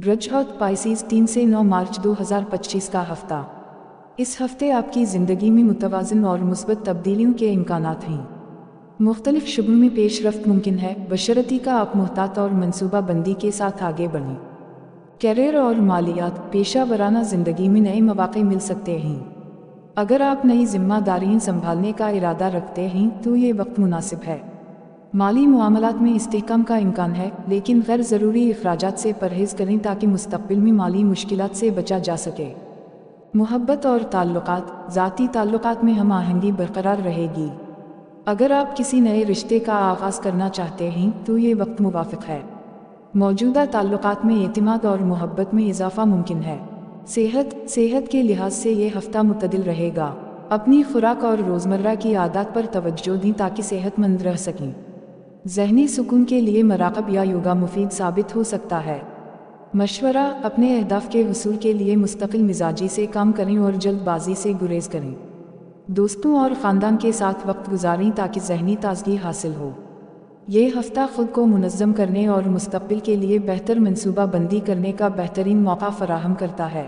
برجھوت پائسیز 3 سے 9 مارچ 2025 کا ہفتہ۔ اس ہفتے آپ کی زندگی میں متوازن اور مثبت تبدیلیوں کے امکانات ہیں۔ مختلف شعبوں میں پیش رفت ممکن ہے، بشرطیکہ کا آپ محتاط اور منصوبہ بندی کے ساتھ آگے بڑھیں۔ کیریئر اور مالیات، پیشہ ورانہ زندگی میں نئے مواقع مل سکتے ہیں۔ اگر آپ نئی ذمہ داریاں سنبھالنے کا ارادہ رکھتے ہیں تو یہ وقت مناسب ہے۔ مالی معاملات میں استحکام کا امکان ہے، لیکن غیر ضروری اخراجات سے پرہیز کریں تاکہ مستقبل میں مالی مشکلات سے بچا جا سکے۔ محبت اور تعلقات، ذاتی تعلقات میں ہم آہنگی برقرار رہے گی۔ اگر آپ کسی نئے رشتے کا آغاز کرنا چاہتے ہیں تو یہ وقت موافق ہے۔ موجودہ تعلقات میں اعتماد اور محبت میں اضافہ ممکن ہے۔ صحت کے لحاظ سے یہ ہفتہ معتدل رہے گا۔ اپنی خوراک اور روزمرہ کی عادات پر توجہ دیں تاکہ صحت مند رہ سکیں۔ ذہنی سکون کے لیے مراقبہ یا یوگا مفید ثابت ہو سکتا ہے۔ مشورہ، اپنے اہداف کے حصول کے لیے مستقل مزاجی سے کام کریں اور جلد بازی سے گریز کریں۔ دوستوں اور خاندان کے ساتھ وقت گزاریں تاکہ ذہنی تازگی حاصل ہو۔ یہ ہفتہ خود کو منظم کرنے اور مستقبل کے لیے بہتر منصوبہ بندی کرنے کا بہترین موقع فراہم کرتا ہے۔